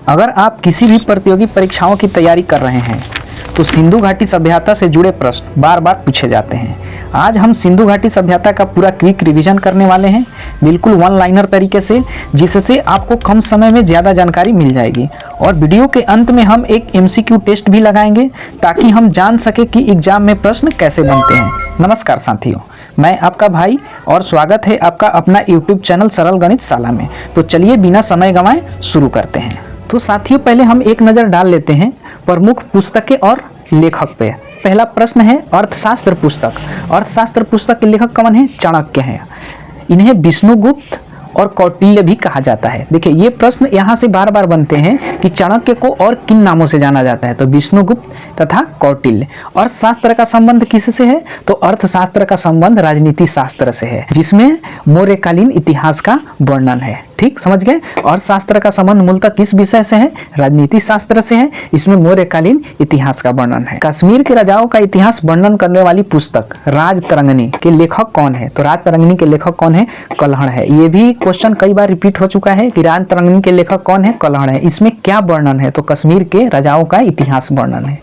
अगर आप किसी भी प्रतियोगी परीक्षाओं की तैयारी कर रहे हैं तो सिंधु घाटी सभ्यता से जुड़े प्रश्न बार बार पूछे जाते हैं। आज हम सिंधु घाटी सभ्यता का पूरा क्विक रिवीजन करने वाले हैं, बिल्कुल वन लाइनर तरीके से, जिससे आपको कम समय में ज़्यादा जानकारी मिल जाएगी। और वीडियो के अंत में हम एक MCQ टेस्ट भी लगाएंगे ताकि हम जान सके कि एग्जाम में प्रश्न कैसे बनते हैं। नमस्कार साथियों, मैं आपका भाई और स्वागत है आपका अपना YouTube चैनल सरल गणित शाला में। तो चलिए बिना समय गंवाए शुरू करते हैं। तो साथियों, पहले हम एक नज़र डाल लेते हैं प्रमुख पुस्तकें और लेखक पे। पहला प्रश्न है अर्थशास्त्र पुस्तक। अर्थशास्त्र पुस्तक के लेखक कौन है? चाणक्य हैं। इन्हें विष्णुगुप्त और कौटिल्य भी कहा जाता है। देखिए, ये प्रश्न यहाँ से बार बार बनते हैं कि चाणक्य को और किन नामों से जाना जाता है, तो विष्णुगुप्त तथा कौटिल्य। अर्थशास्त्र का संबंध किससे है? तो अर्थशास्त्र का संबंध राजनीति शास्त्र से है, जिसमें मौर्यकालीन इतिहास का वर्णन है। ठीक, समझ गए? अर्थशास्त्र का संबंध मूलतः किस विषय से है? राजनीति शास्त्र से है। इसमें मौर्यकालीन इतिहास का वर्णन है। कश्मीर के राजाओं का इतिहास वर्णन करने वाली पुस्तक राजतरंगिणी के लेखक कौन है? तो राजतरंगिणी के लेखक कौन है? कल्हड़ है। ये भी क्वेश्चन कई बार रिपीट हो चुका है कि राजतरंगिणी के लेखक कौन है? कल्हड़ है। इसमें क्या वर्णन है? तो कश्मीर के राजाओं का इतिहास वर्णन है।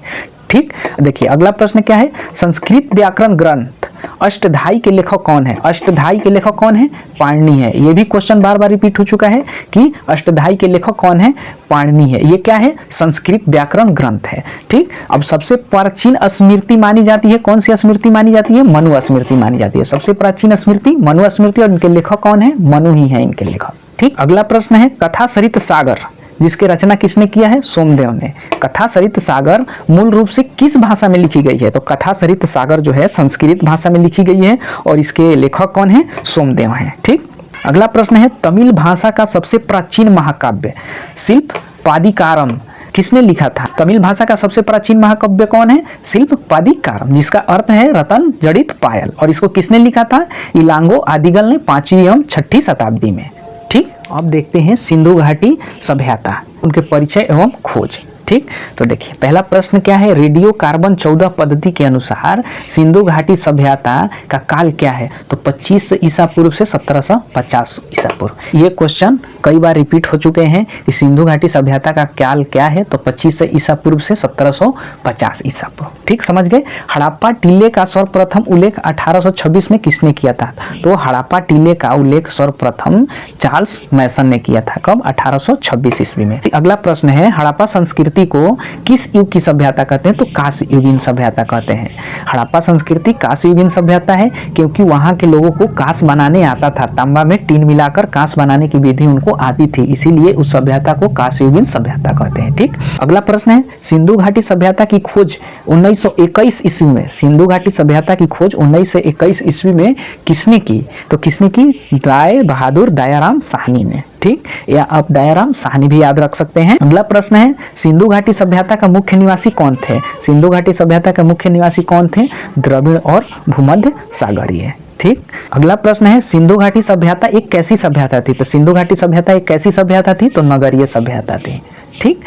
ठीक, देखिए अगला प्रश्न क्या है? संस्कृत व्याकरण ग्रंथ अष्टधाई के लेखक कौन है? अष्टधाई के लेखक कौन है? पाणिनि है। ये भी क्वेश्चन बार बार रिपीट हो चुका है कि अष्टधाई के लेखक कौन है? पाणिनि है। ये क्या है? संस्कृत व्याकरण ग्रंथ है। ठीक, अब सबसे प्राचीन स्मृति मानी जाती है, कौन सी स्मृति मानी जाती है? मनु स्मृति मानी जाती है। सबसे प्राचीन स्मृति मनु स्मृति, और इनके लेखक कौन है? मनु ही है इनके लेखक। ठीक, अगला प्रश्न है कथा सरित सागर, जिसकी रचना किसने किया है? सोमदेव ने। कथा सरित सागर मूल रूप से किस भाषा में लिखी गई है? तो कथा सरित सागर जो है संस्कृत भाषा में लिखी गई है और इसके लेखक कौन है? सोमदेव हैं। ठीक, अगला प्रश्न है तमिल भाषा का सबसे प्राचीन महाकाव्य शिल्पपादिकारम किसने लिखा था? तमिल भाषा का सबसे प्राचीन महाकाव्य कौन है? शिल्पपादिकारम, जिसका अर्थ है रतन जड़ित पायल। और इसको किसने लिखा था? इलांगो आदिगल ने 5वीं एवं 6ठी शताब्दी में। ठीक, अब देखते हैं सिंधु घाटी सभ्यता, उनके परिचय एवं खोज। ठीक, तो देखिए पहला प्रश्न क्या है? रेडियो कार्बन 14 पद्धति के अनुसार सिंधु घाटी सभ्यता का काल क्या है? तो 25 ईसा पूर्व से 1750 ईसा पूर्व। ये क्वेश्चन कई बार रिपीट हो चुके हैं कि सिंधु घाटी सभ्यता का काल क्या है? तो 25 ईसा पूर्व से 1750 ईसा पूर्व। ठीक, समझ गए? हड़प्पा टीले का सर्वप्रथम उल्लेख 1826 में किसने किया था? तो हड़प्पा टीले का उल्लेख सर्वप्रथम चार्ल्स मैसन ने किया था। कब? 1826 ईस्वी में। अगला प्रश्न है हड़प्पा संस्कृति को किस युग की सभ्यता कहते हैं? तो कांस्य युगीन सभ्यता कहते हैं। हड़प्पा संस्कृति कांस्य युगीन सभ्यता है क्योंकि वहां के लोगों को कांस बनाने आता था। तांबा में टीन मिलाकर कांस बनाने की विधि उनको आती थी, इसीलिए उस सभ्यता को कांस्य युगीन सभ्यता कहते हैं। ठीक, अगला प्रश्न है सिंधु घाटी सभ्यता की खोज 1921 ईस्वी में। सिंधु घाटी सभ्यता की खोज 1921 ईस्वी में किसने की? तो किसने की? राय बहादुर दयाराम साहनी ने। ठीक, या आप दयाराम साहनी भी याद रख सकते हैं। अगला प्रश्न है सिंधु घाटी सभ्यता का मुख्य निवासी कौन थे? सिंधु घाटी सभ्यता के मुख्य निवासी कौन थे? द्रविड़ और भूमध्य सागरीय। ठीक, अगला प्रश्न है सिंधु घाटी सभ्यता एक कैसी सभ्यता थी? तो सिंधु घाटी सभ्यता एक कैसी सभ्यता थी? तो नगरीय सभ्यता थी। ठीक,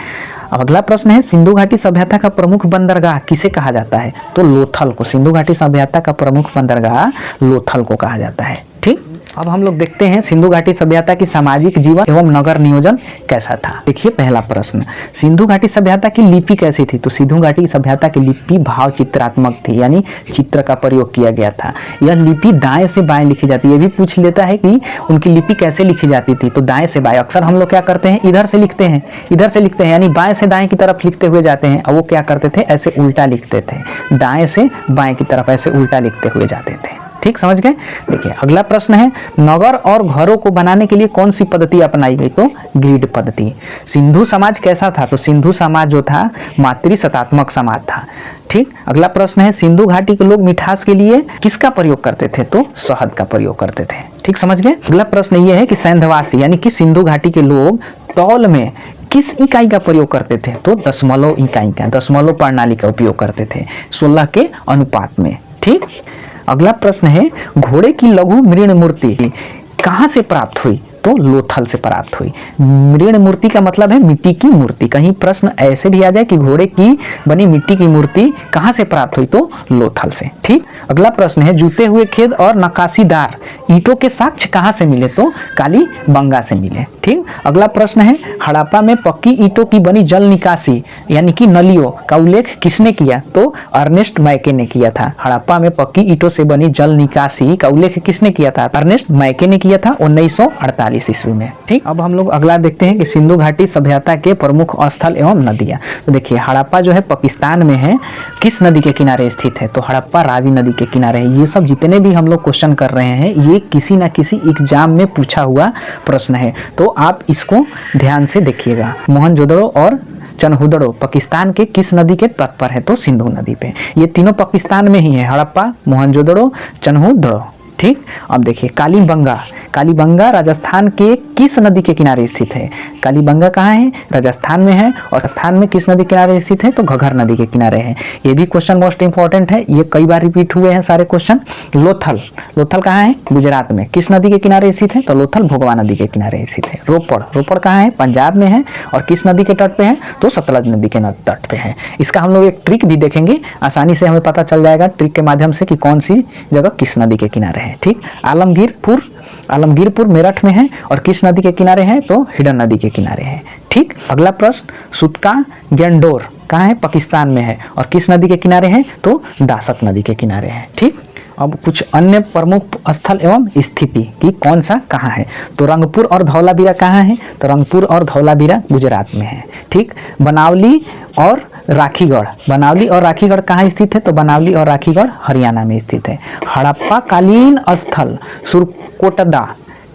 अब अगला प्रश्न है सिंधु घाटी सभ्यता का प्रमुख बंदरगाह किसे कहा जाता है? तो लोथल को। सिंधु घाटी सभ्यता का प्रमुख बंदरगाह लोथल को कहा जाता है। ठीक, अब हम लोग देखते हैं सिंधु घाटी सभ्यता की सामाजिक जीवन एवं नगर नियोजन कैसा था। देखिए पहला प्रश्न, सिंधु घाटी सभ्यता की लिपि कैसी थी? तो सिंधु घाटी सभ्यता की लिपि भाव चित्रात्मक थी, यानी चित्र का प्रयोग किया गया था। यह लिपि दाएं से बाएं लिखी जाती है। ये भी पूछ लेता है कि उनकी लिपि कैसे लिखी जाती थी? तो दाएं से बाएं। अक्सर हम लोग क्या करते हैं? इधर से लिखते हैं, इधर से लिखते हैं, यानी बाएं से दाएं की तरफ लिखते हुए जाते हैं। और वो क्या करते थे? ऐसे उल्टा लिखते थे, दाएं से बाएं की तरफ ऐसे उल्टा लिखते हुए जाते थे। ठीक, समझ गए? देखिए अगला प्रश्न है नगर और घरों को बनाने के लिए कौन सी पद्धति अपनाई गई? तो ग्रिड पद्धति। सिंधु समाज कैसा था? तो सिंधु समाज जो था मातृसत्तात्मक समाज था। ठीक, अगला प्रश्न है सिंधु घाटी के लोग मिठास के लिए किसका प्रयोग करते थे? तो शहद का प्रयोग करते थे। ठीक, समझ गए? अगला प्रश्न ये है कि सैंधवासी यानी कि सिंधु घाटी के लोग तौल में किस इकाई का प्रयोग करते थे? तो दशमलव इकाई का, दशमलव प्रणाली का उपयोग करते थे 16 के अनुपात में। ठीक, अगला प्रश्न है घोड़े की लघु मृण मूर्ति कहाँ से प्राप्त हुई? तो लोथल से प्राप्त हुई। मृण मूर्ति का मतलब है मिट्टी की मूर्ति। कहीं प्रश्न ऐसे भी आ जाए कि घोड़े की बनी मिट्टी की मूर्ति कहाँ से प्राप्त हुई, तो लोथल से। ठीक, अगला प्रश्न है जुते हुए खेत और नक्काशीदार ईंटों के साक्ष्य कहाँ से मिले, तो कालीबंगा से मिले। ठीक, अगला प्रश्न है हड़प्पा में पक्की ईंटों की बनी जल निकासी यानी कि नलियों का उल्लेख किसने किया, तो अर्नेस्ट मैके ने किया था। हड़प्पा में पक्की ईंटों से बनी जल निकासी का उल्लेख किसने किया था, अर्नेस्ट मैके ने किया था 1948 ईस्वी में। ठीक, अब हम लोग अगला देखते हैं कि सिंधु घाटी सभ्यता के प्रमुख स्थल एवं नदियां। तो देखिए हड़प्पा जो है पाकिस्तान में है, किस नदी के किनारे स्थित है, तो हड़प्पा रावी नदी के किनारे है। ये सब जितने भी हम लोग क्वेश्चन कर रहे हैं ये किसी ना किसी एग्जाम में पूछा हुआ प्रश्न है, तो आप इसको ध्यान से देखिएगा। मोहनजोदड़ो और चनहुदड़ो पाकिस्तान के किस नदी के तट पर है, तो सिंधु नदी पे। ये तीनों पाकिस्तान में ही है, हड़प्पा, मोहनजोदड़ो, चनहुदड़ो। ठीक, अब देखिए कालीबंगा, कालीबंगा राजस्थान के किस नदी के किनारे स्थित है, कालीबंगा कहाँ है, राजस्थान में है। और राजस्थान में किस नदी के किनारे स्थित है, तो घग्गर नदी के किनारे है। ये भी क्वेश्चन मोस्ट इंपॉर्टेंट है, ये कई बार रिपीट हुए हैं सारे क्वेश्चन। लोथल, लोथल कहाँ है, गुजरात में, किस नदी के किनारे स्थित है, तो लोथल भोगवा नदी के किनारे स्थित है। रोपड़, रोपड़ कहाँ है, पंजाब में है। और किस नदी के तट पे है, तो सतलज नदी के तट पे है। इसका हम लोग एक ट्रिक भी देखेंगे, आसानी से हमें पता चल जाएगा ट्रिक के माध्यम से कि कौन सी जगह किस नदी के किनारे है। ठीक, आलमगीरपुर, आलमगीरपुर मेरठ में है। और किस नदी के किनारे है, तो हिडन नदी के किनारे है। ठीक, अगला प्रश्न सुतका गेंडोर कहाँ है, पाकिस्तान में है। और किस नदी के किनारे है, तो दासक नदी के किनारे है। ठीक, अब कुछ अन्य प्रमुख स्थल एवं स्थिति कि कौन सा कहाँ है, तो रंगपुर और धौलावीरा कहाँ है, तो रंगपुर और धौलावीरा गुजरात में है। ठीक, बनावली और राखीगढ़, बनावली और राखीगढ़ कहाँ स्थित है, तो बनावली और राखीगढ़ हरियाणा में स्थित है। हड़प्पा कालीन स्थल सुरकोटदा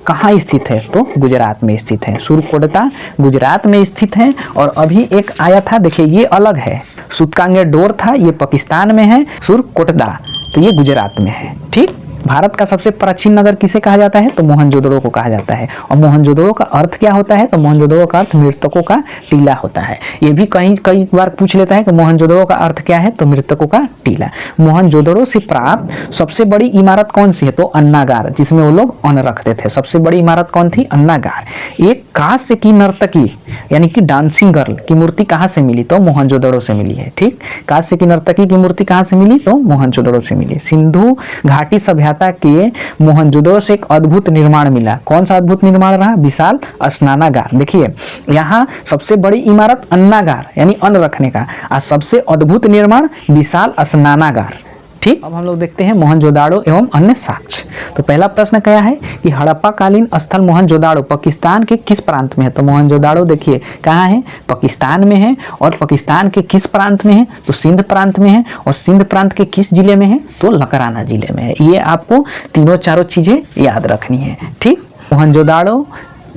कहाँ स्थित है, तो गुजरात में स्थित है। सुरकोटदा गुजरात में स्थित है। और अभी एक आया था, देखिए ये अलग है, सुतकांगेडोर था, ये पाकिस्तान में है। सुरकोटदा तो ये गुजरात में है। ठीक, भारत का सबसे प्राचीन नगर किसे कहा जाता है, तो मोहनजोदड़ो को कहा जाता है। और मोहनजोदड़ो का अर्थ क्या होता है, तो मोहनजोदड़ो का अर्थ मृतकों का टीला होता है। ये भी कई बार पूछ लेता है कि मोहनजोदड़ो का अर्थ क्या है, तो मृतकों का टीला। मोहनजोदड़ो से प्राप्त सबसे बड़ी इमारत कौन सी है, तो अन्नागार, जिसमें वो लोग अन्न रखते थे। सबसे बड़ी इमारत कौन थी, अन्नागार। एक कांस्य की नर्तकी यानी कि डांसिंग गर्ल की मूर्ति कहाँ से मिली, तो मोहनजोदड़ो से मिली है। ठीक, कांस्य की नर्तकी की मूर्ति कहाँ से मिली, तो मोहनजोदड़ो से मिली। सिंधु घाटी सभ्यता के मोहनजोदड़ो से एक अद्भुत निर्माण मिला। कौन सा अद्भुत निर्माण रहा, विशाल स्नानागार। देखिए यहाँ सबसे बड़ी इमारत अन्नागार यानी अन्न रखने का, और सबसे अद्भुत निर्माण विशाल स्नानागार। ठीक, अब हम लोग देखते हैं मोहनजोदाड़ो एवं अन्य साक्ष्य। तो पहला प्रश्न क्या है कि हड़प्पा कालीन स्थल मोहनजोदाड़ो पाकिस्तान के किस प्रांत में है, तो मोहनजोदाड़ो देखिए कहाँ है, पाकिस्तान में है। और पाकिस्तान के किस प्रांत में है, तो सिंध प्रांत में है। और सिंध प्रांत के किस जिले में है, तो लकराना जिले में है। ये आपको तीनों चारों चीजें याद रखनी है। ठीक, मोहनजोदाड़ो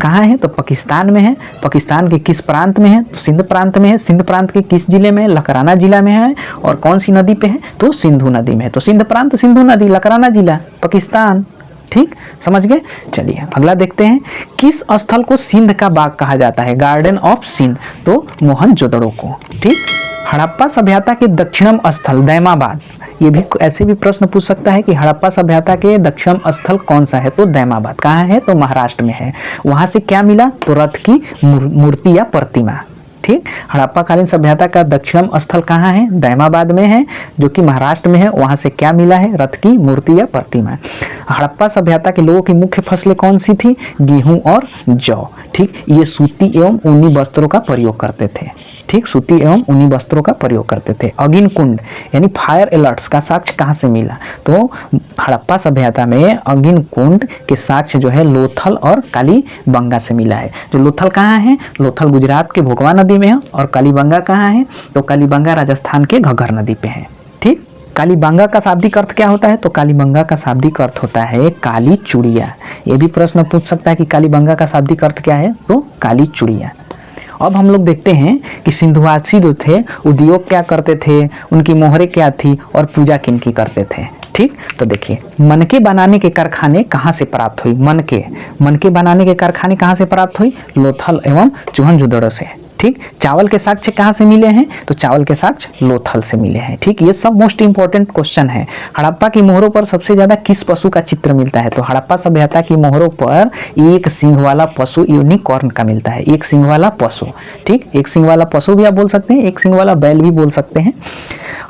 कहाँ है, तो पाकिस्तान में है। पाकिस्तान के किस प्रांत में है, तो सिंध प्रांत में है। सिंध प्रांत के किस जिले में है, लकराना जिला में है। और कौन सी नदी पे है, तो सिंधु नदी में है। तो सिंध प्रांत, सिंधु नदी, लकराना जिला, पाकिस्तान। ठीक, समझ गए। चलिए अगला देखते हैं, किस स्थल को सिंध का बाग कहा जाता है, गार्डन ऑफ सिंध, तो मोहनजोदड़ो को। ठीक, हड़प्पा सभ्यता के दक्षिणम स्थल दैमाबाद, ये भी ऐसे भी प्रश्न पूछ सकता है कि हड़प्पा सभ्यता के दक्षिणम स्थल कौन सा है, तो दैमाबाद कहाँ है, तो महाराष्ट्र में है। वहां से क्या मिला, तो रथ की मूर्ति या प्रतिमा। ठीक, हड़प्पा कालीन सभ्यता का दक्षिणम स्थल कहाँ है, दैमाबाद में है, जो कि महाराष्ट्र में है। वहां से क्या मिला है, रथ की मूर्ति या प्रतिमा। हड़प्पा सभ्यता के लोगों की मुख्य फसलें कौन सी थी, गेहूं और जौ। ठीक, ये सूती एवं ऊनी वस्त्रों का प्रयोग करते थे। ठीक, सूती एवं ऊनी वस्त्रों का प्रयोग करते थे। अग्नि कुंड यानी फायर अलर्ट्स का साक्ष्य कहाँ से मिला, तो हड़प्पा सभ्यता में अग्नि कुंड के साक्ष्य जो है लोथल और कालीबंगा से मिला है। जो लोथल कहाँ है, लोथल गुजरात के भोगवा नदी में है। और कालीबंगा कहाँ है, तो कालीबंगा राजस्थान के घग्गर नदी पे है। ठीक, कालीबंगा का शाब्दिक अर्थ क्या होता है, तो कालीबंगा का शाब्दिक अर्थ होता है काली चूड़िया। ये भी प्रश्न पूछ सकता है कि कालीबंगा का शाब्दिक अर्थ क्या है, तो काली चूड़िया। अब हम लोग देखते हैं कि सिंधुवासी जो थे उद्योग क्या करते थे, उनकी मोहरें क्या थी और पूजा किन की करते थे। ठीक, तो देखिए मनके बनाने के कारखाने कहाँ से प्राप्त हुई, मनके बनाने के कारखाने कहाँ से प्राप्त हुई, लोथल एवं मोहनजोदड़ो से। ठीक। चावल के साक्ष्य कहाँ से मिले हैं? तो चावल के साक्ष्य लोथल से मिले हैं। ठीक, ये सब मोस्ट इंपॉर्टेंट क्वेश्चन है। हड़प्पा की मोहरों पर सबसे ज्यादा किस पशु का चित्र मिलता है? तो हड़प्पा सभ्यता की मोहरों पर एक सींग वाला पशु यूनिकॉर्न का मिलता है। एक सींग वाला पशु, ठीक, एक सींग वाला पशु भी आप बोल सकते हैं, एक सींग वाला बैल भी बोल सकते हैं।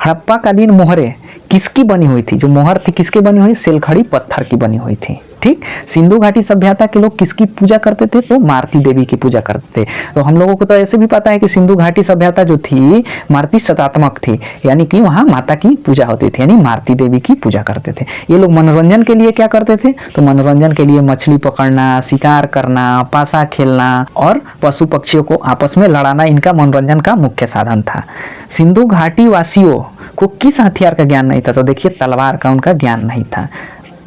हड़प्पा कालीन मोहरें किसकी बनी हुई थी? जो मोहर थी किसकी बनी हुई? सेलखड़ी पत्थर की बनी हुई थी। ठीक। सिंधु घाटी सभ्यता के लोग किसकी पूजा करते थे? तो मारुति देवी की पूजा करते थे। तो हम लोगों को तो ऐसे भी पता है कि सिंधु घाटी सभ्यता जो थी मारुति सतात्मक थी, यानी कि वहां माता की पूजा होती थी, यानी मारुति देवी की पूजा करते थे। ये लोग मनोरंजन के लिए क्या करते थे? तो मनोरंजन के लिए मछली पकड़ना, शिकार करना, पासा खेलना और पशु पक्षियों को आपस में लड़ाना इनका मनोरंजन का मुख्य साधन था। सिंधु घाटी वासियों को किस हथियार का ज्ञान नहीं था? तो देखिए तलवार का उनका ज्ञान नहीं था।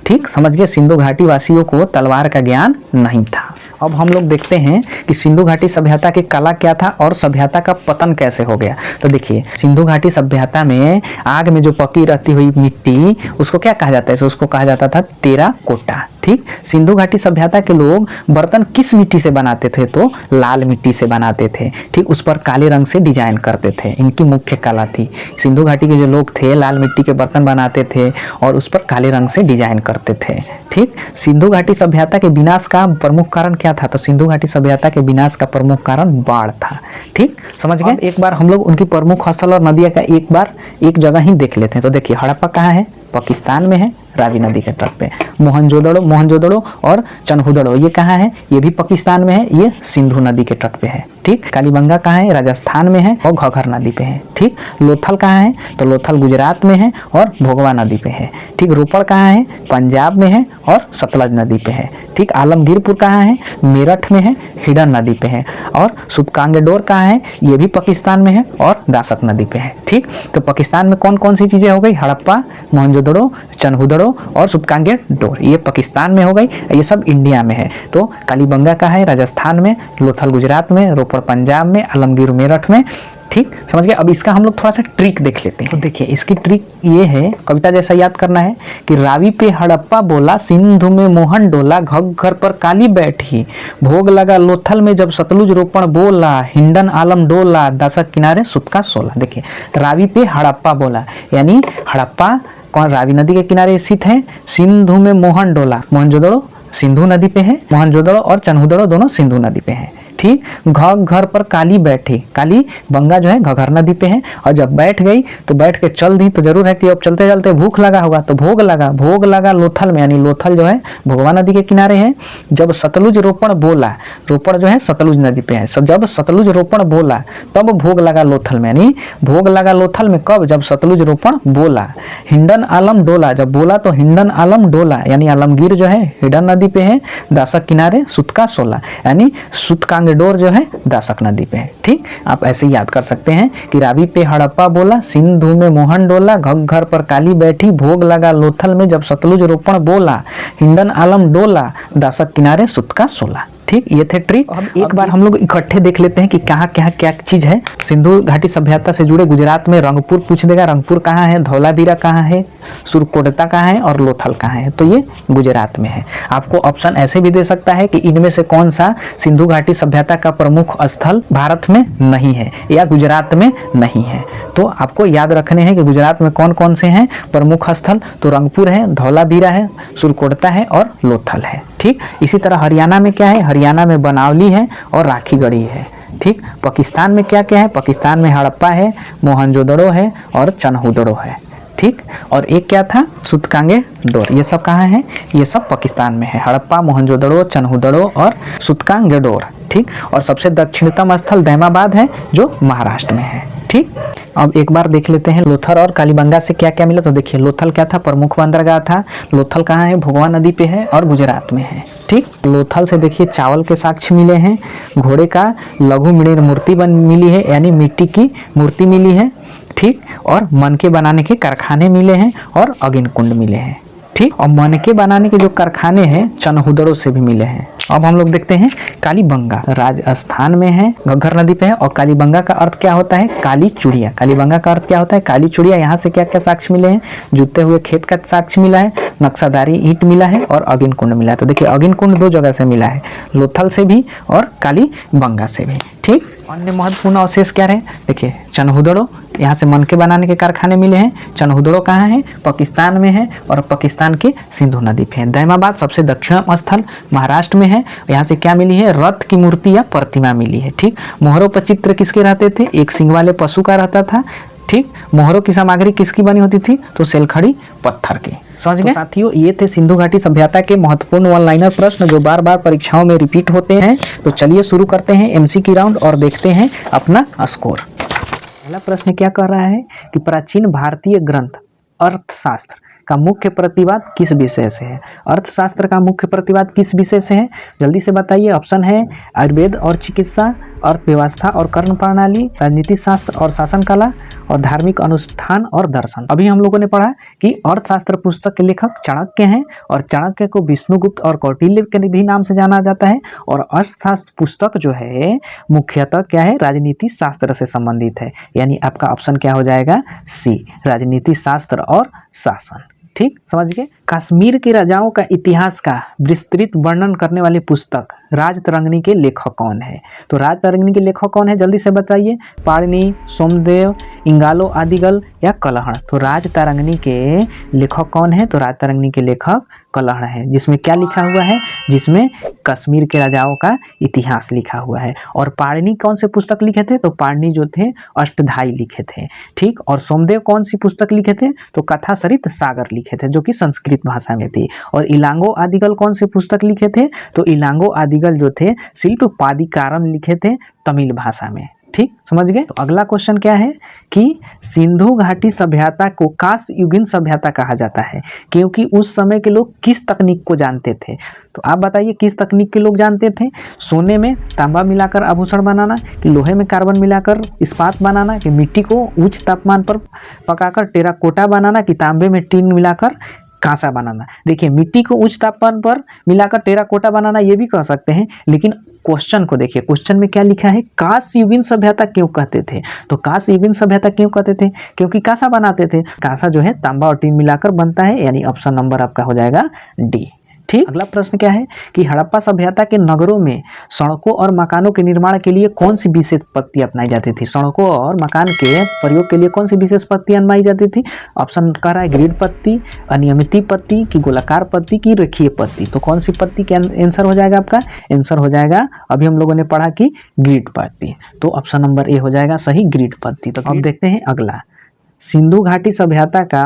ठीक, समझ गए, सिंधु घाटी वासियों को तलवार का ज्ञान नहीं था। अब हम लोग देखते हैं कि सिंधु घाटी सभ्यता की कला क्या था और सभ्यता का पतन कैसे हो गया। तो देखिए सिंधु घाटी सभ्यता में आग में जो पकी रहती हुई मिट्टी, उसको क्या कहा जाता है? तो उसको कहा जाता था टेराकोटा। ठीक, सिंधु घाटी सभ्यता के लोग बर्तन किस मिट्टी से बनाते थे? तो लाल मिट्टी से बनाते थे। ठीक, उस पर काले रंग से डिजाइन करते थे, इनकी मुख्य कला थी। सिंधु घाटी के जो लोग थे लाल मिट्टी के बर्तन बनाते थे और उस पर काले रंग से डिजाइन करते थे। ठीक, सिंधु घाटी सभ्यता के विनाश का प्रमुख कारण क्या था? तो सिंधु घाटी सभ्यता के विनाश का प्रमुख कारण बाढ़ था। ठीक, समझ गए। एक बार हम लोग उनकी प्रमुख स्थल और नदियां का एक जगह ही देख लेते हैं। तो देखिए हड़प्पा कहाँ है? पाकिस्तान में है, रावी नदी के तट पे। मोहनजोदड़ो और चनहुदड़ो ये कहाँ है? ये भी पाकिस्तान में है, ये सिंधु नदी के तट पे है। ठीक, कालीबंगा कहाँ है? राजस्थान में है और घग्गर नदी पे है। ठीक, लोथल कहाँ है? तो लोथल गुजरात में है और भोगवा नदी पे है। ठीक, रोपड़ कहाँ है? पंजाब में है और सतलज नदी पे है। ठीक, आलमगीरपुर कहाँ है? मेरठ में है, हिडन नदी पे है। और सुबकांगेडोर कहाँ है? ये भी पाकिस्तान में है और दासक नदी पे है। ठीक, तो पाकिस्तान में कौन कौन सी चीजें हो गई? हड़प्पा, मोहनजोदड़ो, चनहुदड़ो और सुबकांगेडोर, ये पाकिस्तान में हो गई। ये सब इंडिया में है। तो कालीबंगा कहाँ है? राजस्थान में, लोथल गुजरात में, रोपड़ पंजाब में, आलमगीर मेरठ में। ठीक, समझ गए। अब इसका हम लोग थोड़ा सा ट्रिक देख लेते हैं। तो देखिए इसकी ट्रिक ये है, कविता जैसा याद करना है कि रावी पे हड़प्पा बोला, सिंधु में मोहन डोला, घग्गर पर काली बैठी, भोग लगा लोथल में जब सतलुज रोपण बोला, हिंडन आलम डोला, दासक किनारे सुतका सोला। देखिए रावी पे हड़प्पा बोला, यानी हड़प्पा कौन? रावी नदी के किनारे स्थित है। सिंधु में मोहन डोला, मोहनजोदड़ो सिंधु नदी पे है, मोहनजोदड़ो और चनहुदड़ो दोनों सिंधु नदी पे है। ठीक, घग्गर पर काली बैठी, काली बंगा जो है घग्गर नदी पे है, और जब बैठ गई तो बैठ के चल दी, तो जरूर है कि अब चलते चलते भूख लगा होगा, तो भोग लगा लोथल में, यानी लोथल जो है भोगवा नदी के किनारे है। जब सतलुज रोपण बोला, रोपण जो है सतलुज नदी पे है, जब सतलुज रोपण बोला तब भोग लगा लोथल में, यानी भोग लगा लोथल में कब? जब सतलुज रोपण बोला। हिंडन आलम डोला, जब बोला तो हिंडन आलम डोला, यानी आलमगीर जो है हिडन नदी पे है, दासक किनारे सुतका सोला, यानी सुतकांग डोर जो है दासक नदी पे है। ठीक, आप ऐसे याद कर सकते हैं कि रावी पे हड़प्पा बोला, सिंधु में मोहन डोला, घग्गर पर काली बैठी, भोग लगा लोथल में जब सतलुज रोपण बोला, हिंडन आलम डोला, दासक किनारे सुतका सोला। ठीक, ये थे ट्रिक। अब एक बार हम लोग इकट्ठे देख लेते हैं कि कहाँ क्या चीज है। सिंधु घाटी सभ्यता से जुड़े गुजरात में रंगपुर पूछ देगा, रंगपुर कहाँ है, धौलावीरा कहाँ है, सुरकोटता कहाँ है और लोथल कहाँ है, तो ये गुजरात में है। आपको ऑप्शन ऐसे भी दे सकता है कि इनमें से कौन सा सिंधु घाटी सभ्यता का प्रमुख स्थल भारत में नहीं है या गुजरात में नहीं है। तो आपको याद रखने हैं कि गुजरात में कौन कौन से हैं प्रमुख स्थल। तो रंगपुर है, धौलावीरा है, सुरकोटता है और लोथल है। ठीक, इसी तरह हरियाणा में क्या है? हरियाणा में बनावली है और राखीगढ़ी है। ठीक, पाकिस्तान में क्या क्या है? पाकिस्तान में हड़प्पा है, मोहनजोदड़ो है और चनहुदड़ो है। ठीक, और एक क्या था? सुतकांगेडोर। ये सब कहाँ है? ये सब पाकिस्तान में है, हड़प्पा, मोहनजोदड़ो, चनहुदड़ो और सुतकांगेडोर। ठीक, और सबसे दक्षिणतम स्थल दैमाबाद है जो महाराष्ट्र में है। ठीक, अब एक बार देख लेते हैं लोथल और कालीबंगा से क्या क्या मिला। तो देखिए लोथल क्या था? प्रमुख बंदरगाह था। लोथल कहाँ है? भोगवा नदी पे है और गुजरात में है। ठीक, लोथल से देखिए चावल के साक्ष्य मिले हैं, घोड़े का लघु मृण मूर्ति मिली है, यानी मिट्टी की मूर्ति मिली है। ठीक, और मन के बनाने के कारखाने मिले हैं और अग्नि कुंड मिले हैं। ठीक। ठीक। और मनके बनाने के जो कारखाने हैं चनहुदड़ों से भी मिले हैं। अब हम लोग देखते हैं कालीबंगा राजस्थान में है, घग्गर नदी पे है। और कालीबंगा का अर्थ क्या होता है? काली चूड़िया। कालीबंगा का अर्थ क्या होता है? काली चूड़िया। यहाँ से क्या क्या साक्ष्य मिले हैं? जुते हुए खेत का साक्ष्य मिला है, नक्शादारी ईंट मिला है और अगिन कुंड मिला है। तो देखिए अगिन कुंड दो जगह से मिला है, लोथल से भी और कालीबंगा से भी। ठीक। अन्य महत्वपूर्ण अवशेष क्या रहे? देखिए चनहुदड़ो, यहाँ से मनके बनाने के कारखाने मिले हैं। चनहुदड़ो कहाँ है? पाकिस्तान में है और पाकिस्तान के सिंधु नदी पे है। दैमाबाद सबसे दक्षिण स्थल महाराष्ट्र में है। यहाँ से क्या मिली है? रथ की मूर्ति या प्रतिमा मिली है। ठीक। मोहरों पर चित्र किसके रहते थे? एक सिंग वाले पशु का रहता था। ठीक। मोहरों की सामग्री किसकी बनी होती थी? तो सेलखड़ी पत्थर की। समझ गए? तो साथियों ये थे सिंधु घाटी सभ्यता के महत्वपूर्ण वन लाइनर प्रश्न जो बार बार परीक्षाओं में रिपीट होते हैं। तो चलिए शुरू करते हैं एमसीक्यू राउंड और देखते हैं अपना स्कोर। पहला प्रश्न क्या कह रहा है कि प्राचीन भारतीय ग्रंथ अर्थशास्त्र का मुख्य प्रतिवाद किस विषय से है? अर्थशास्त्र का मुख्य प्रतिवाद किस विषय से है? जल्दी से बताइए। ऑप्शन है आयुर्वेद और चिकित्सा, अर्थव्यवस्था और कर्ण प्रणाली, राजनीति शास्त्र और शासन कला, और धार्मिक अनुष्ठान और दर्शन। अभी हम लोगों ने पढ़ा कि अर्थशास्त्र पुस्तक के लेखक चाणक्य हैं और चाणक्य को विष्णुगुप्त और कौटिल्य के भी नाम से जाना जाता है। और अर्थशास्त्र पुस्तक जो है मुख्यतः क्या है? राजनीति शास्त्र से संबंधित है। यानी आपका ऑप्शन क्या हो जाएगा? सी, राजनीति शास्त्र और शासन। ठीक, समझ गए? कश्मीर के राजाओं का इतिहास का विस्तृत वर्णन करने वाली पुस्तक राजतरंगिणी के लेखक कौन है? तो राजतरंगिणी के लेखक कौन है? जल्दी से बताइए। पाणिनि, सोमदेव, इंगालो आदिगल या कलहण? तो राजतरंगिणी के लेखक कौन है? तो राजतरंगिणी के लेखक कलहण है। जिसमें क्या लिखा हुआ है? जिसमें कश्मीर के राजाओं का इतिहास लिखा हुआ है। और पाणिनि कौन से पुस्तक लिखे थे? तो पाणिनि जो थे अष्टधाई लिखे थे। ठीक। और सोमदेव कौन सी पुस्तक लिखे थे? तो कथा सरित सागर लिखे थे, जो कि संस्कृत भाषा में थी। और इलांगो आदिगल कौन सी पुस्तक लिखे थे? तो इलांगो आदिगल जो थे शिल्प पादिकारम लिखे थे तमिल भाषा में। ठीक, समझ गए? तो अगला क्वेश्चन क्या है कि सिंधु घाटी सभ्यता को कांस्य युगीन सभ्यता कहा जाता है क्योंकि उस समय के लोग किस तकनीक को जानते थे? तो आप बताइए किस तकनीक के लोग जानते थे? सोने में तांबा मिलाकर आभूषण बनाना, कि लोहे में कार्बन मिलाकर इस्पात बनाना, कि मिट्टी को उच्च तापमान पर पकाकर टेराकोटा बनाना, कि तांबे में टीन मिलाकर कांसा बनाना। देखिए मिट्टी को उच्च तापमान पर मिलाकर टेराकोटा बनाना ये भी कह सकते हैं, लेकिन क्वेश्चन को देखिए, क्वेश्चन में क्या लिखा है? कांस्य युगीन सभ्यता क्यों कहते थे? तो कांस्य युगीन सभ्यता क्यों कहते थे? क्योंकि कांसा बनाते थे। कांसा जो है तांबा और टीन मिलाकर बनता है, यानी ऑप्शन नंबर आपका हो जाएगा डी। ठीक। अगला प्रश्न क्या है कि हड़प्पा सभ्यता के नगरों में सड़कों और मकानों के निर्माण के लिए कौन सी विशेष पद्धति अपनाई जाती थी? सड़कों और मकान के प्रयोग के लिए कौन सी विशेष पद्धति अपनाई जाती थी? ऑप्शन कह रहा है ग्रिड पद्धति, अनियमित पद्धति, की गोलाकार पद्धति, की रेखीय पद्धति। तो कौन सी पद्धति का आंसर हो जाएगा? आपका आंसर हो जाएगा, अभी हम लोगों ने पढ़ा कि ग्रिड पद्धति। तो ऑप्शन नंबर ए हो जाएगा सही, ग्रिड पद्धति। तो अब देखते हैं अगला, सिंधु घाटी सभ्यता का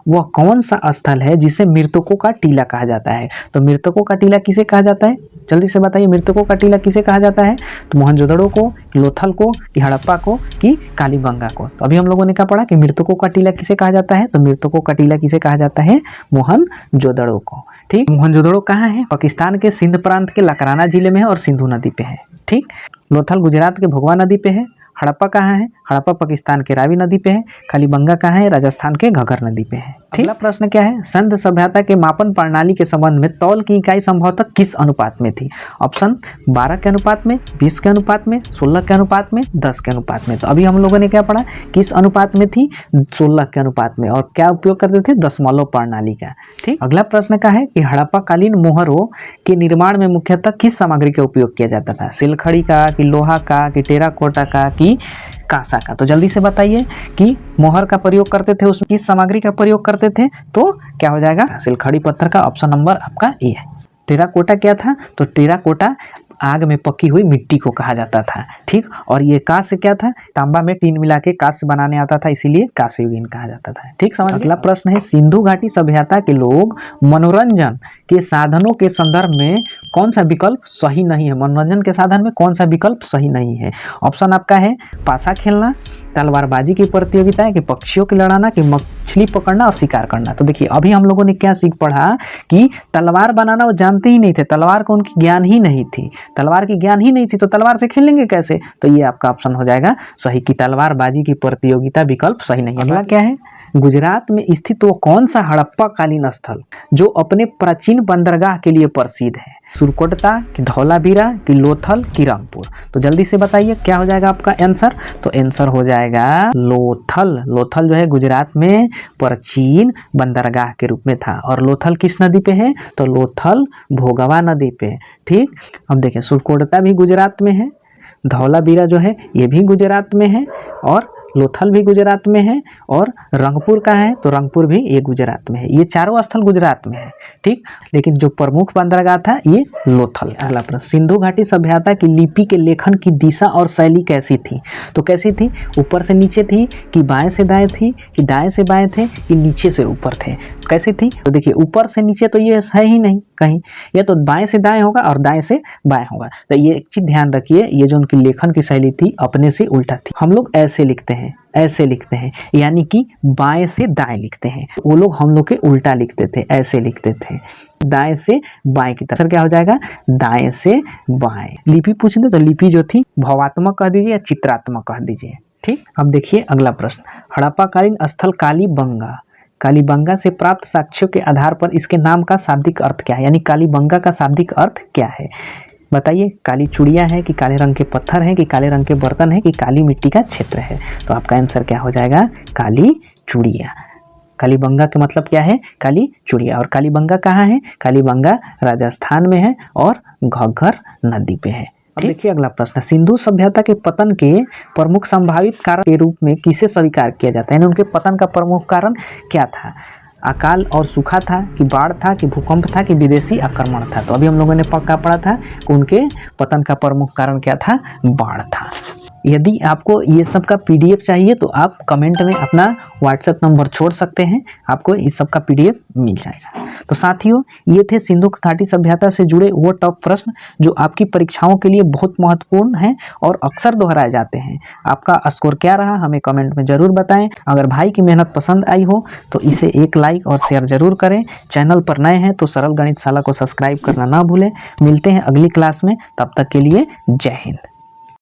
वह कौन सा स्थल है जिसे मृतकों का टीला कहा जाता है? तो मृतकों का टीला किसे कहा जाता है? जल्दी से बताइए, मृतकों का टीला किसे कहा जाता है? तो मोहनजोदड़ो को, लोथल को, कि हड़प्पा को, कि कालीबंगा को? तो अभी हम लोगों ने क्या पढ़ा कि मृतकों का टीला किसे कहा जाता है? तो मृतकों का टीला किसे कहा जाता है? मोहनजोदड़ो को। ठीक। मोहनजोदड़ो कहाँ है? पाकिस्तान के सिंध प्रांत के लकराना जिले में है और सिंधु नदी पे है। ठीक। लोथल गुजरात के भोगवा नदी पे है। हड़प्पा कहाँ है? हड़प्पा पाकिस्तान के रावी नदी पे है। कालीबंगा कहाँ है? राजस्थान के घग्गर नदी पे है। अगला प्रश्न क्या है? सिंधु सभ्यता के मापन प्रणाली के संबंध में तौल की इकाई संभवतः किस अनुपात में थी? ऑप्शन 12 के अनुपात में, 20 के अनुपात में, 16 के अनुपात में, 10 के अनुपात में। तो अभी हम लोगों ने क्या पढ़ा? किस अनुपात में थी? 16 के अनुपात में। और क्या उपयोग करते थे? दशमलव प्रणाली का। ठीक। अगला प्रश्न क्या है कि हड़प्पा कालीन मोहरों के निर्माण में मुख्यतः किस सामग्री का उपयोग किया जाता था? सिलखड़ी का, कि लोहा का, कि टेराकोटा का, कि कांसा का? तो जल्दी से बताइए कि मोहर का प्रयोग करते थे, उसमें किस सामग्री का प्रयोग करते थे? तो क्या हो जाएगा? सिलखड़ी पत्थर का। ऑप्शन नंबर आपका ए है। टेराकोटा क्या था? तो टेराकोटा आग में पकी हुई मिट्टी को कहा जाता था। ठीक। और ये कांस्य क्या था? तांबा में टीन मिला के कांस्य बनाने आता था, इसीलिए कांस्य युगीन कहा जाता था। ठीक, समझ। अगला प्रश्न है सिंधु घाटी सभ्यता के लोग मनोरंजन के साधनों के संदर्भ में कौन सा विकल्प सही नहीं है? मनोरंजन के साधन में कौन सा विकल्प सही नहीं है? ऑप्शन आपका है पासा खेलना, तलवारबाजी की प्रतियोगिताएं, कि पक्षियों के लड़ाना, कि मछली पकड़ना और शिकार करना। तो देखिए अभी हम लोगों ने क्या सीख पढ़ा कि तलवार बनाना वो जानते ही नहीं थे, तलवार को उनकी ज्ञान ही नहीं थी। तलवार की ज्ञान ही नहीं थी तो तलवार से खेलेंगे कैसे? तो ये आपका ऑप्शन हो जाएगा सही, कि तलवारबाजी की प्रतियोगिता विकल्प सही नहीं है। अगला क्या है? गुजरात में स्थित वो कौन सा हड़प्पा कालीन स्थल जो अपने प्राचीन बंदरगाह के लिए प्रसिद्ध है? सुरकोटता कि धौलावीरा कि लोथल कि रंगपुर? तो जल्दी से बताइए क्या हो जाएगा आपका आंसर। तो आंसर हो जाएगा लोथल। लोथल जो है गुजरात में प्राचीन बंदरगाह के रूप में था। और लोथल किस नदी पे है? तो लोथल भोगवा नदी पे है। ठीक, अब देखें सुरकोटता भी गुजरात में है, धौलावीरा जो है ये भी गुजरात में है, और लोथल भी गुजरात में है, और रंगपुर का है तो रंगपुर भी ये गुजरात में है। ये चारों स्थल गुजरात में है। ठीक, लेकिन जो प्रमुख बंदरगाह था ये लोथल। अगला प्रश्न, सिंधु घाटी सभ्यता की लिपि के लेखन की दिशा और शैली कैसी थी? तो कैसी थी? ऊपर से नीचे थी कि बाएं से दाएं थी कि दाएं से बाएं थे कि नीचे से ऊपर थे? कैसी थी? तो देखिए ऊपर से नीचे तो ये है ही नहीं कहीं, ये तो बाएं से दाएं होगा और दाएं से बाएं होगा। तो ये एक चीज ध्यान रखिए, ये जो उनकी लेखन की शैली थी अपने से उल्टा थी। हम लोग ऐसे लिखते हैं, ऐसे लिखते हैं, यानी कि बाएं से दाएं लिखते हैं। वो लोग हम लोग के उल्टा लिखते थे, ऐसे लिखते थे, दाएं से बाएं की तरफ। क्या हो जाएगा? दाएं से बाएं। लिपि पूछ दे तो लिपि जो थी भावात्मक कह दीजिए या चित्रात्मक कह दीजिए। ठीक, अब देखिए अगला प्रश्न, हड़प्पाकालीन स्थल कालीबंगा, कालीबंगा से प्राप्त साक्ष्यों के आधार पर इसके नाम का शाब्दिक अर्थ क्या है? यानी कालीबंगा का शाब्दिक अर्थ क्या है? बताइए, काली चूड़ियाँ है कि काले रंग के पत्थर हैं कि काले रंग के बर्तन है कि काली मिट्टी का क्षेत्र है? तो आपका आंसर क्या हो जाएगा? काली चूड़ियाँ। कालीबंगा का मतलब क्या है? काली चूड़ियाँ। और कालीबंगा कहाँ है? कालीबंगा राजस्थान में है और घग्गर नदी पे है। अब देखिए अगला प्रश्न, सिंधु सभ्यता के पतन के प्रमुख संभावित कारण के रूप में किसे स्वीकार किया जाता है? यानी उनके पतन का प्रमुख कारण क्या था? अकाल और सूखा था कि बाढ़ था कि भूकंप था कि विदेशी आक्रमण था? तो अभी हम लोगों ने पक्का पढ़ा था कि उनके पतन का प्रमुख कारण क्या था? बाढ़ था। यदि आपको ये सब का पीडीएफ चाहिए तो आप कमेंट में अपना व्हाट्सएप नंबर छोड़ सकते हैं, आपको इस सब का पीडीएफ मिल जाएगा। तो साथियों, ये थे सिंधु घाटी सभ्यता से जुड़े वो टॉप प्रश्न जो आपकी परीक्षाओं के लिए बहुत महत्वपूर्ण हैं और अक्सर दोहराए जाते हैं। आपका स्कोर क्या रहा हमें कमेंट में ज़रूर बताएं। अगर भाई की मेहनत पसंद आई हो तो इसे एक लाइक और शेयर ज़रूर करें। चैनल पर नए हैं तो सरल गणित शाला को सब्सक्राइब करना ना भूलें। मिलते हैं अगली क्लास में, तब तक के लिए जय हिंद।